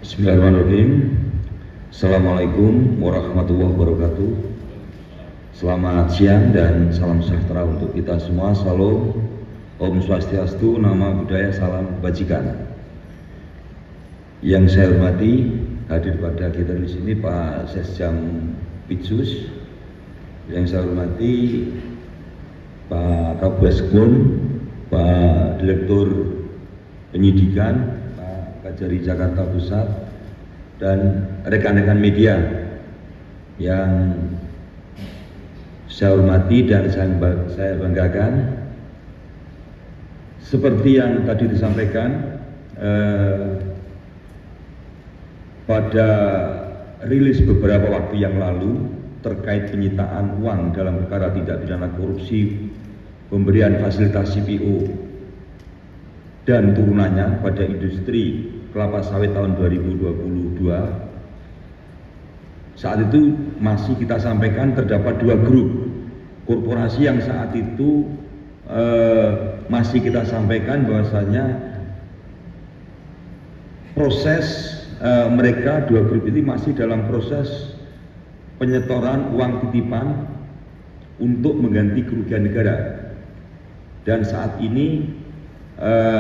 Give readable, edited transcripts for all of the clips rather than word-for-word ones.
Bismillahirrahmanirrahim. Assalamualaikum warahmatullahi wabarakatuh. Selamat siang dan salam sejahtera untuk kita semua. Salam, Om Swastiastu, Nama Budaya, Salam Kebajikan. Yang saya hormati, hadir pada kita di sini Pak Sesjam Pitsus. Yang saya hormati Pak Kabus Gun, Pak Direktur Penyidikan, Pak Kajari Jakarta Pusat, dan rekan-rekan media yang saya hormati dan saya banggakan. Seperti yang tadi disampaikan, pada rilis beberapa waktu yang lalu terkait penyitaan uang dalam perkara tindak pidana korupsi pemberian fasilitas CPO dan turunannya pada industri kelapa sawit tahun 2022. Saat itu masih kita sampaikan terdapat dua grup korporasi yang saat itu masih kita sampaikan bahwasanya proses mereka dua grup ini masih dalam proses penyetoran uang titipan untuk mengganti kerugian negara, dan saat ini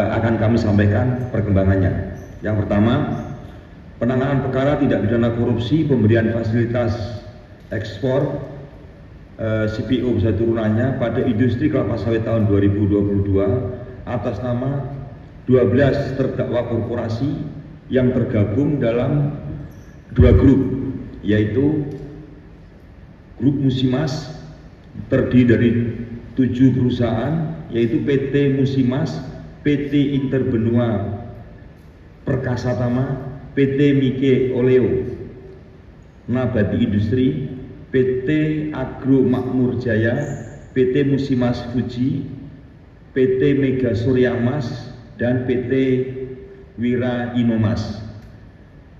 akan kami sampaikan perkembangannya. Yang pertama, penanganan perkara tindak pidana korupsi pemberian fasilitas ekspor CPO bisa turunannya pada industri kelapa sawit tahun 2022 atas nama 12 terdakwa korporasi yang tergabung dalam dua grup, yaitu grup Musimas terdiri dari 7 perusahaan, yaitu PT Musimas, PT Interbenua Perkasa Tama, PT Mike Oleo Nabati Industri, PT Agro Makmur Jaya, PT Musimas Fuji, PT Mega Surya Mas, dan PT Wira Inomas.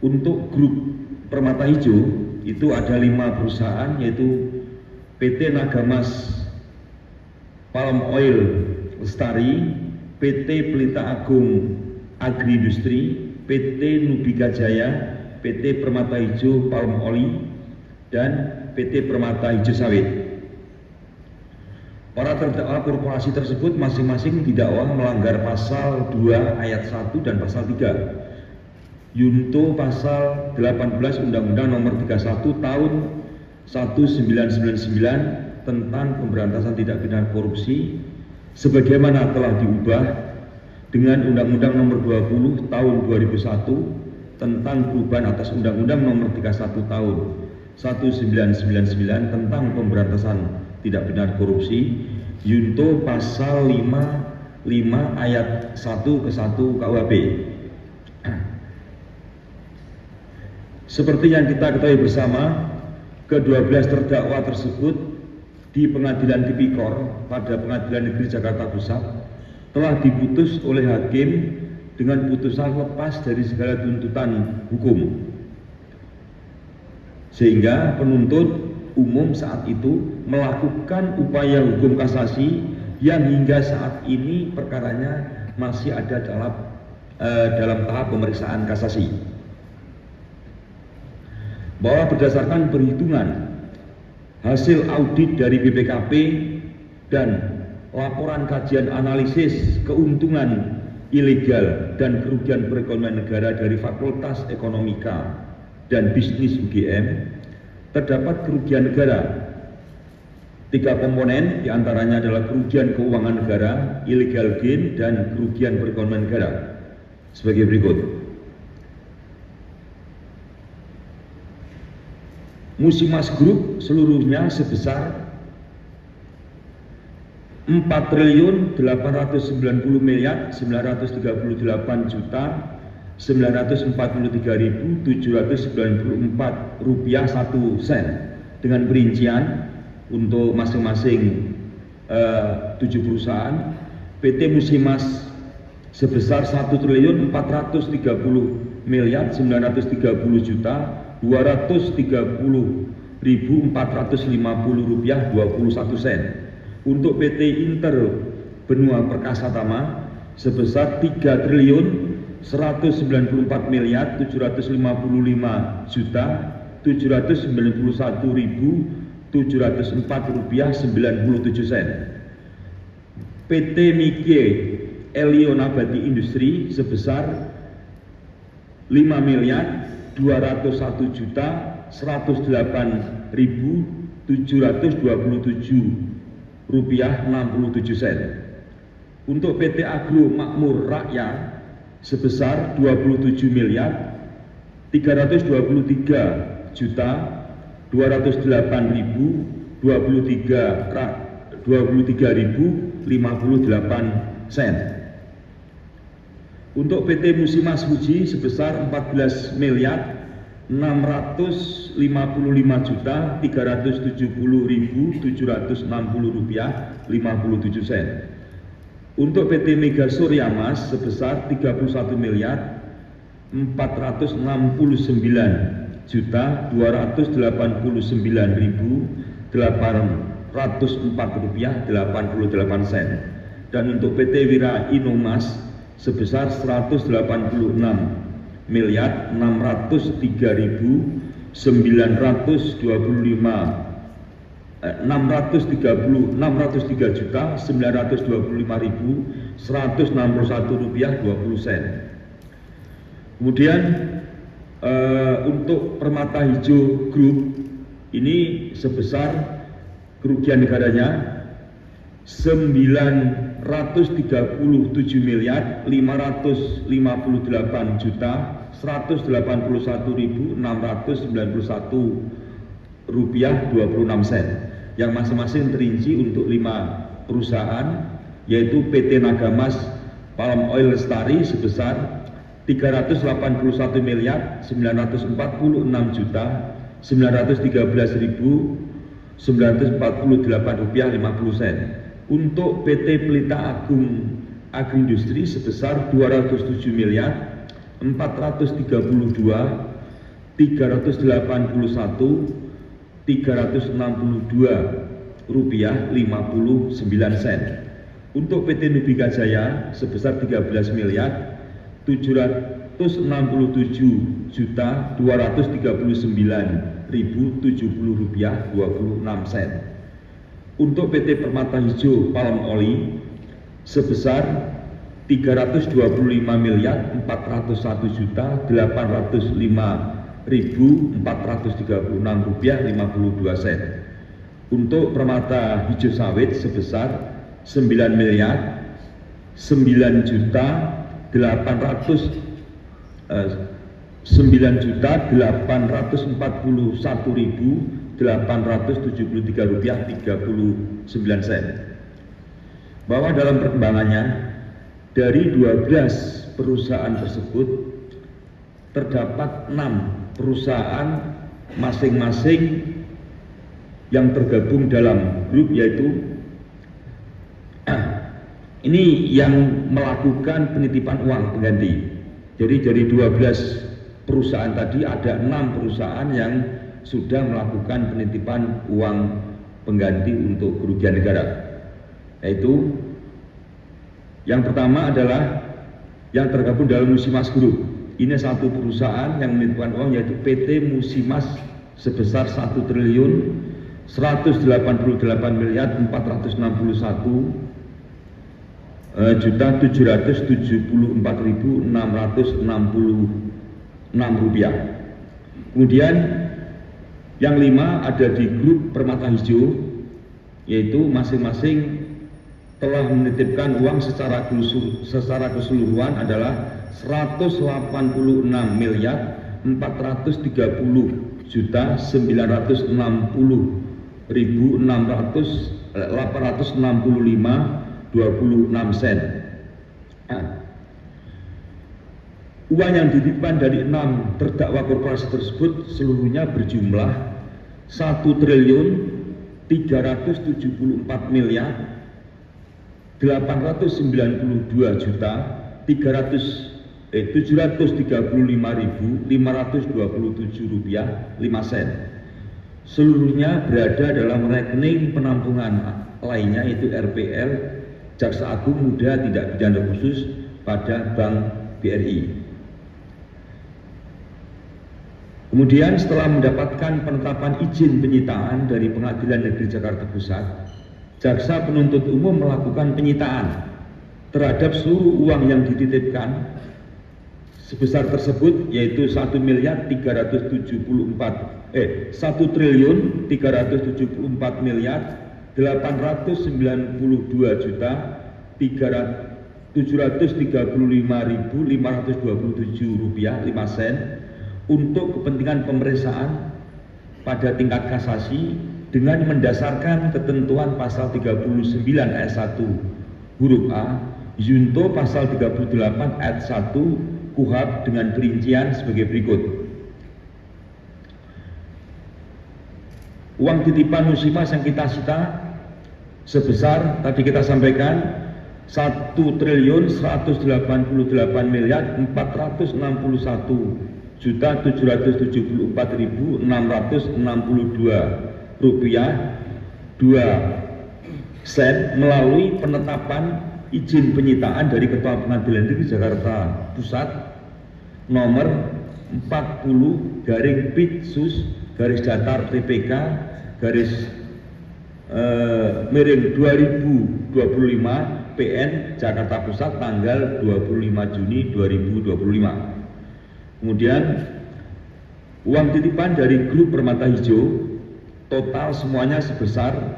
Untuk grup Permata Hijau itu ada 5 perusahaan, yaitu PT Nagamas Palm Oil Lestari, PT Pelita Agung Agri Industri, PT Nubika Jaya, PT Permata Hijau Palm Oli, dan PT Permata Hijau Sawit. Para terdakwa korporasi tersebut masing-masing didakwa melanggar pasal 2 ayat 1 dan pasal 3 Yunto pasal 18 Undang-Undang Nomor 31 Tahun 1999 tentang pemberantasan tindak pidana korupsi sebagaimana telah diubah dengan Undang-Undang Nomor 20 Tahun 2001 tentang perubahan atas Undang-Undang Nomor 31 Tahun 1999 tentang pemberantasan tindak pidana korupsi, Yunto pasal 5 ayat 1 ke 1 KUHP. Seperti yang kita ketahui bersama, ke-12 terdakwa tersebut di Pengadilan Tipikor pada Pengadilan Negeri Jakarta Pusat telah diputus oleh hakim dengan putusan lepas dari segala tuntutan hukum, sehingga penuntut umum saat itu melakukan upaya hukum kasasi yang hingga saat ini perkaranya masih ada dalam tahap pemeriksaan kasasi. Bahwa berdasarkan perhitungan hasil audit dari BPKP dan laporan kajian analisis keuntungan ilegal dan kerugian perekonomian negara dari Fakultas Ekonomika dan Bisnis UGM, terdapat kerugian negara 3 komponen, diantaranya adalah kerugian keuangan negara, illegal gain, dan kerugian perekonomian negara sebagai berikut. Musimas Group seluruhnya sebesar 4.838.943.794 rupiah 1 sen dengan perincian untuk masing-masing 7 perusahaan. PT Musimas sebesar 1.430.230.450 rupiah 21 sen. Untuk PT Inter Benua Perkasa Tama sebesar 3.1 1.754.751.704,97. PT Nike Elio Nabati Industri sebesar 5.201.727,67 Untuk PT Agro Makmur Rakyat sebesar 27.323.058 Untuk PT Musimas Fuji sebesar 14.655.370.760 Untuk PT Mega Surya Mas sebesar 31.449.804,88 dan untuk PT Wira Inomas sebesar 635.925.20. Kemudian untuk Permata Hijau Group ini sebesar kerugian negaranya 938.691.691,26 yang masing-masing terinci untuk 5 perusahaan, yaitu PT Nagamas Palm Oil Lestari sebesar 381.913.948,50. Untuk PT Pelita Agung Agrindustri sebesar 207.432.362 Untuk PT Nubika Jaya sebesar 13.239.070 Untuk PT Permata Hijau Palm Oli sebesar 325.401.805.436,52. Untuk Permata Hijau Sawit sebesar 9.873.874.139,39. Bahwa dalam perkembangannya dari 12 perusahaan tersebut terdapat 6 perusahaan masing-masing yang tergabung dalam grup, yaitu ini yang melakukan penitipan uang pengganti. Jadi dari 12 perusahaan tadi ada 6 perusahaan yang sudah melakukan penitipan uang pengganti untuk kerugian negara. Yaitu yang pertama adalah yang tergabung dalam Musimas Group. Ini satu perusahaan yang menitipkan uang, yaitu PT Musimas sebesar 1.188.774.666 rupiah. Kemudian yang 5 ada di grup Permata Hijau, yaitu masing-masing telah menitipkan uang secara keseluruhan adalah 180.430.960.865.26. Uang yang dititipkan dari 6 terdakwa korporasi tersebut seluruhnya berjumlah 1.374.735.527 rupiah 5 sen. Seluruhnya berada dalam rekening penampungan lainnya, yaitu RPL Jaksa Agung Muda Tindak Pidana Khusus pada Bank BRI. Kemudian setelah mendapatkan penetapan izin penyitaan dari Pengadilan Negeri Jakarta Pusat, jaksa penuntut umum melakukan penyitaan terhadap seluruh uang yang dititipkan sebesar tersebut, yaitu 1.332.892.735.527 rupiah 5 sen untuk kepentingan pemeriksaan pada tingkat kasasi dengan mendasarkan ketentuan pasal 39 ayat 1 huruf A junto pasal 38 ayat 1 KUHP dengan perincian sebagai berikut. Uang titipan Musimas yang kita sita sebesar tadi kita sampaikan 1.181.464.662 rupiah 2 sen melalui penetapan izin penyitaan dari Ketua Pengadilan Negeri Jakarta Pusat nomor 40/Pitsus-TPK miring 2025 PN Jakarta Pusat tanggal 25 Juni 2025. Kemudian uang titipan dari grup Permata Hijau total semuanya sebesar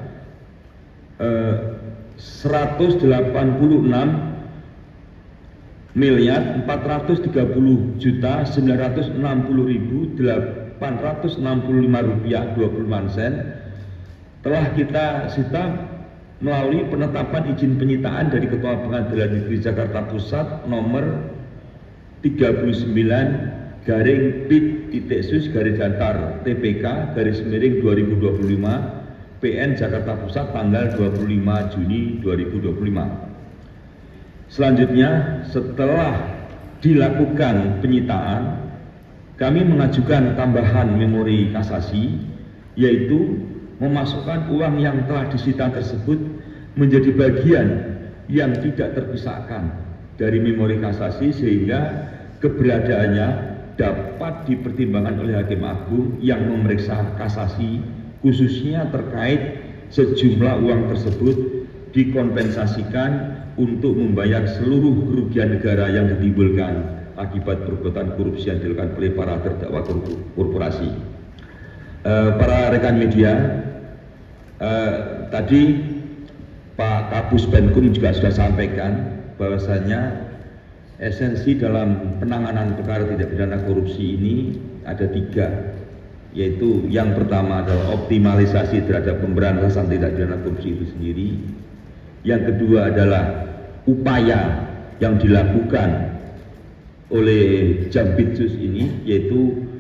180.430.960.865 rupiah 25 sen telah kita sita melalui penetapan izin penyitaan dari Ketua Pengadilan Negeri Jakarta Pusat nomor 39/Pit-Sus-TPK /2025 PN Jakarta Pusat tanggal 25 Juni 2025. Selanjutnya, setelah dilakukan penyitaan, kami mengajukan tambahan memori kasasi, yaitu memasukkan uang yang telah disita tersebut menjadi bagian yang tidak terpisahkan dari memori kasasi sehingga keberadaannya dapat dipertimbangkan oleh Hakim Agung yang memeriksa kasasi, khususnya terkait sejumlah uang tersebut dikompensasikan untuk membayar seluruh kerugian negara yang ditimbulkan akibat perbuatan korupsi yang dilakukan oleh para terdakwa korporasi. Para rekan media, tadi Pak Kapus Penkum juga sudah sampaikan bahwasanya esensi dalam penanganan perkara tindak pidana korupsi ini ada 3, yaitu yang pertama adalah optimalisasi terhadap pemberantasan tindak pidana korupsi itu sendiri. Yang kedua adalah upaya yang dilakukan oleh Jampitsus ini, yaitu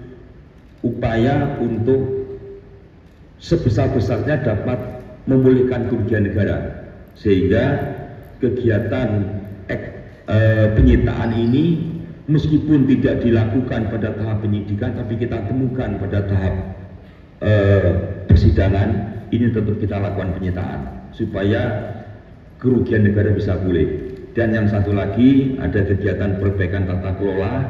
upaya untuk sebesar-besarnya dapat memulihkan kerugian negara, sehingga kegiatan penyitaan ini meskipun tidak dilakukan pada tahap penyidikan, tapi kita temukan pada tahap persidangan, ini tetap kita lakukan penyitaan supaya kerugian negara bisa pulih. Dan yang satu lagi ada kegiatan perbaikan tata kelola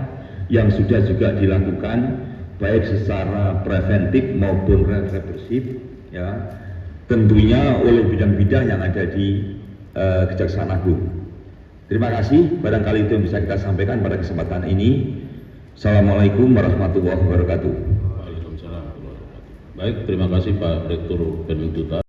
yang sudah juga dilakukan baik secara preventif maupun represif, ya, tentunya oleh bidang-bidang yang ada di Kejaksaan Agung. Terima kasih, barangkali itu yang bisa kita sampaikan pada kesempatan ini. Assalamualaikum warahmatullahi wabarakatuh. Waalaikumsalam warahmatullahi wabarakatuh. Baik, terima kasih Pak Rektor Penuntutan.